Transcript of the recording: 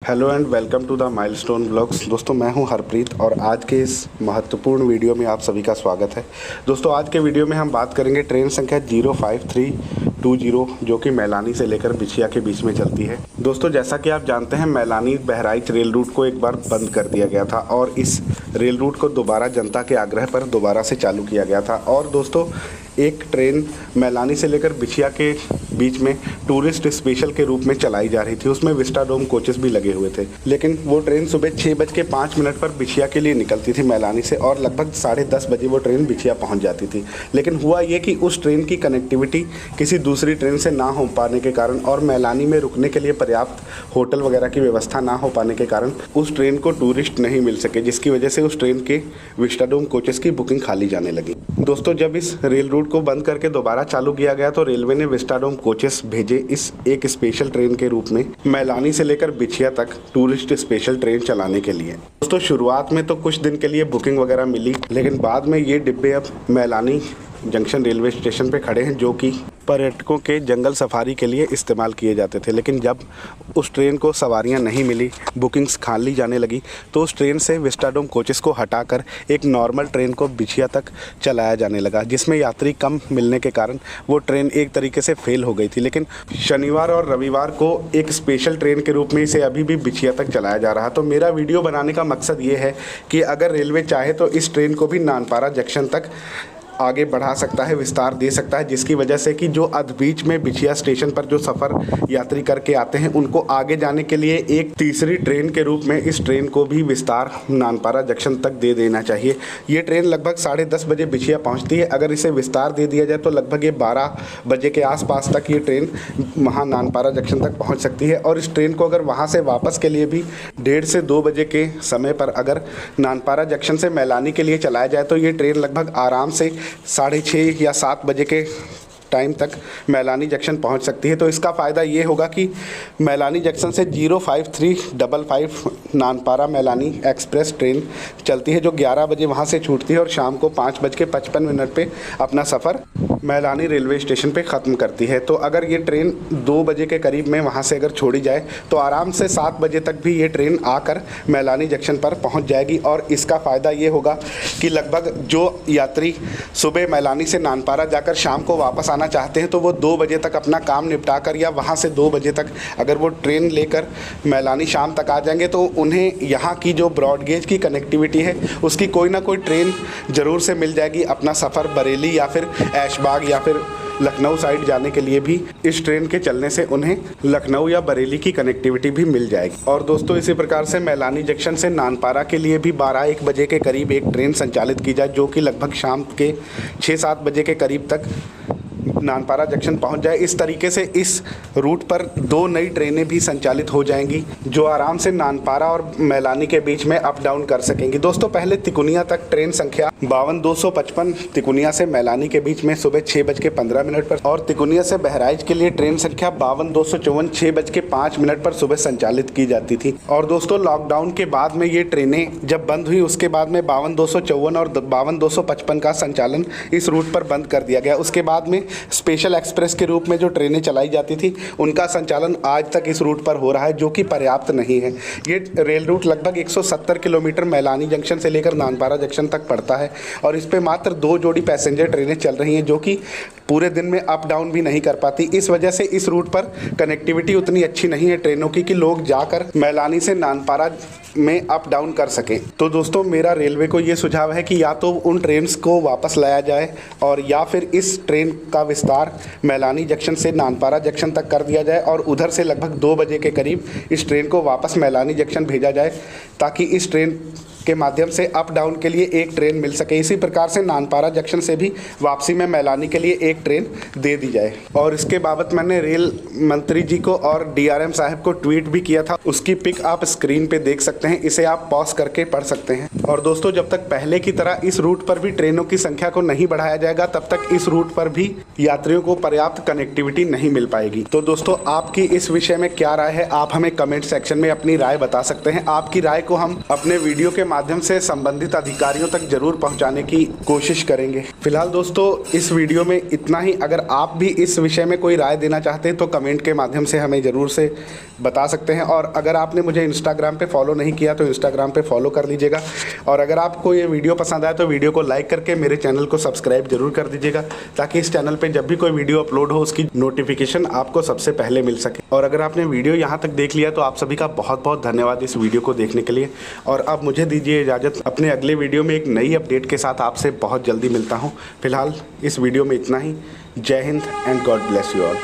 Hello and welcome to the milestone blogs. दोस्तों मैं हूं हरप्रीत और आज के इस महत्वपूर्ण वीडियो में आप सभी का स्वागत है। दोस्तों आज के वीडियो में हम बात करेंगे ट्रेन संख्या 05320 जो कि मैलानी से लेकर बिछिया के बीच में चलती है। दोस्तों जैसा कि आप जानते हैं मैलानी बहराइच रेल रूट को एक बार बंद कर दिया गया था और इस रेल रूट को दोबारा जनता के आग्रह पर दोबारा से चालू किया गया था। और दोस्तों एक ट्रेन मैलानी से लेकर बिछिया के बीच में टूरिस्ट स्पेशल के रूप में चलाई जा रही थी। उसमें विस्टाडोम कोचेस भी लगे हुए थे, लेकिन वो ट्रेन सुबह 6:05 पर बिछिया के लिए निकलती थी मैलानी से और लगभग 10:30 बजे वो ट्रेन बिछिया पहुंच जाती थी। लेकिन हुआ ये कि उस ट्रेन की कनेक्टिविटी किसी दूसरी ट्रेन से ना हो पाने के कारण और मैलानी में रुकने के लिए पर्याप्त होटल वगैरह की व्यवस्था ना हो पाने के कारण उस ट्रेन को टूरिस्ट नहीं मिल सके, जिसकी वजह से उस ट्रेन के विस्टाडोम कोचेस की बुकिंग खाली जाने लगी। दोस्तों जब इस रेल रूट को बंद करके दोबारा चालू किया गया तो रेलवे ने विस्टाडोम कोचेस भेजे इस एक स्पेशल ट्रेन के रूप में मैलानी से लेकर बिछिया तक टूरिस्ट स्पेशल ट्रेन चलाने के लिए। दोस्तों शुरुआत में तो कुछ दिन के लिए बुकिंग वगैरह मिली, लेकिन बाद में ये डिब्बे अब मैलानी जंक्शन रेलवे स्टेशन पे खड़े हैं, जो कि पर्यटकों के जंगल सफारी के लिए इस्तेमाल किए जाते थे। लेकिन जब उस ट्रेन को सवारियां नहीं मिली, बुकिंग्स खाली जाने लगी, तो उस ट्रेन से विस्टाडोम कोचेस को हटाकर एक नॉर्मल ट्रेन को बिछिया तक चलाया जाने लगा, जिसमें यात्री कम मिलने के कारण वो ट्रेन एक तरीके से फेल हो गई थी। लेकिन शनिवार और रविवार को एक स्पेशल ट्रेन के रूप में इसे अभी भी बिछिया तक चलाया जा रहा। तो मेरा वीडियो बनाने का मकसद ये है कि अगर रेलवे चाहे तो इस ट्रेन को भी नानपारा जंक्शन तक आगे बढ़ा सकता है, विस्तार दे सकता है, जिसकी वजह से कि जो अध बीच में बिछिया स्टेशन पर जो सफ़र यात्री करके आते हैं उनको आगे जाने के लिए एक तीसरी ट्रेन के रूप में इस ट्रेन को भी विस्तार नानपारा जंक्शन तक दे देना चाहिए। ये ट्रेन लगभग 10:30 बजे बिछिया पहुंचती है। अगर इसे विस्तार दे दिया जाए तो लगभग ये 12 बजे के आसपास तक ये ट्रेन वहाँ नानपारा जंक्शन तक पहुँच सकती है। और इस ट्रेन को अगर वहाँ से वापस के लिए भी 1:30 से 2 बजे के समय पर अगर नानपारा जंक्शन से मैलानी के लिए चलाया जाए तो ये ट्रेन लगभग आराम से 6:30 या 7 बजे के टाइम तक मैलानी जंक्शन पहुंच सकती है। तो इसका फ़ायदा ये होगा कि मैलानी जंक्शन से 05355 नानपारा मैलानी एक्सप्रेस ट्रेन चलती है, जो 11 बजे वहां से छूटती है और शाम को 5:55 पे अपना सफ़र मैलानी रेलवे स्टेशन पे ख़त्म करती है। तो अगर ये ट्रेन 2 बजे के करीब में वहाँ से अगर छोड़ी जाए तो आराम से 7 बजे तक भी ये ट्रेन आकर मैलानी जंक्शन पर पहुँच जाएगी। और इसका फ़ायदा ये होगा कि लगभग जो यात्री सुबह मैलानी से नानपारा जाकर शाम को वापस आना चाहते हैं तो वो 2 बजे तक अपना काम निपटा कर या वहाँ से 2 बजे तक अगर वो ट्रेन लेकर मैलानी शाम तक आ जाएंगे तो उन्हें यहाँ की जो ब्रॉडगेज की कनेक्टिविटी है उसकी कोई ना कोई ट्रेन ज़रूर से मिल जाएगी। अपना सफ़र बरेली या फिर ऐशबाग या फिर लखनऊ साइड जाने के लिए भी इस ट्रेन के चलने से उन्हें लखनऊ या बरेली की कनेक्टिविटी भी मिल जाएगी। और दोस्तों इसी प्रकार से मैलानी जंक्शन से नानपारा के लिए भी 12-1 बजे के करीब एक ट्रेन संचालित की जाए, जो कि लगभग शाम के 6-7 बजे के करीब तक नानपारा जंक्शन पहुंच जाए। इस तरीके से इस रूट पर 2 नई ट्रेनें भी संचालित हो जाएंगी, जो आराम से नानपारा और मैलानी के बीच में अप डाउन कर सकेंगी। दोस्तों पहले तिकुनिया तक ट्रेन संख्या 5255 तिकुनिया से मैलानी के बीच में सुबह 6:15 पर और तिकुनिया से बहराइच के लिए ट्रेन संख्या 5254 6:05 पर सुबह संचालित की जाती थी। और दोस्तों लॉकडाउन के बाद में ये ट्रेनें जब बंद हुई उसके बाद में 5254 और 5255 का संचालन इस रूट पर बंद कर दिया गया। उसके बाद में स्पेशल एक्सप्रेस के रूप में जो ट्रेनें चलाई जाती थी उनका संचालन आज तक इस रूट पर हो रहा है, जो कि पर्याप्त नहीं है। ये रेल रूट लगभग 170 किलोमीटर मैलानी जंक्शन से लेकर नानपारा जंक्शन तक पड़ता है और इस पे मात्र 2 जोड़ी पैसेंजर ट्रेनें चल रही हैं, जो कि पूरे दिन में अप डाउन भी नहीं कर पाती। इस वजह से इस रूट पर कनेक्टिविटी उतनी अच्छी नहीं है ट्रेनों की कि लोग जाकर मैलानी से नानपारा में अप डाउन कर सकें। तो दोस्तों मेरा रेलवे को ये सुझाव है कि या तो उन ट्रेन्स को वापस लाया जाए और या फिर इस ट्रेन का विस्तार मैलानी जंक्शन से नानपारा जंक्शन तक कर दिया जाए और उधर से लगभग 2 बजे के करीब इस ट्रेन को वापस मैलानी जंक्शन भेजा जाए, ताकि इस ट्रेन के माध्यम से अप डाउन के लिए एक ट्रेन मिल सके। इसी प्रकार से नानपारा जंक्शन से भी वापसी में मैलानी के लिए एक ट्रेन दे दी जाए। और इसके बाबत मैंने रेल मंत्री जी को और DRM साहब को ट्वीट भी किया था, उसकी पिक आप स्क्रीन पे देख सकते हैं। सकते हैं, इसे आप पॉज करके पढ़ सकते हैं। और दोस्तों जब तक पहले की तरह इस रूट पर भी ट्रेनों की संख्या को नहीं बढ़ाया जाएगा तब तक इस रूट पर भी यात्रियों को पर्याप्त कनेक्टिविटी नहीं मिल पाएगी। तो दोस्तों आपकी इस विषय में क्या राय है, आप हमें कमेंट सेक्शन में अपनी राय बता सकते हैं। आपकी राय को हम अपने वीडियो के माध्यम से संबंधित अधिकारियों तक जरूर पहुंचाने की कोशिश करेंगे। फिलहाल दोस्तों इस वीडियो में इतना ही। अगर आप भी इस विषय में कोई राय देना चाहते हैं तो कमेंट के माध्यम से हमें ज़रूर से बता सकते हैं। और अगर आपने मुझे इंस्टाग्राम पे फॉलो नहीं किया तो इंस्टाग्राम पे फॉलो कर लीजिएगा। और अगर आपको ये वीडियो पसंद आए तो वीडियो को लाइक करके मेरे चैनल को सब्सक्राइब जरूर कर दीजिएगा, ताकि इस चैनल पे जब भी कोई वीडियो अपलोड हो उसकी नोटिफिकेशन आपको सबसे पहले मिल सके। और अगर आपने वीडियो यहाँ तक देख लिया तो आप सभी का बहुत बहुत धन्यवाद इस वीडियो को देखने के लिए। और अब मुझे दीजिए इजाज़त, अपने अगले वीडियो में एक नई अपडेट के साथ आपसे बहुत जल्दी मिलता हूँ। फिलहाल इस वीडियो में इतना ही। जय Hind and God bless you all.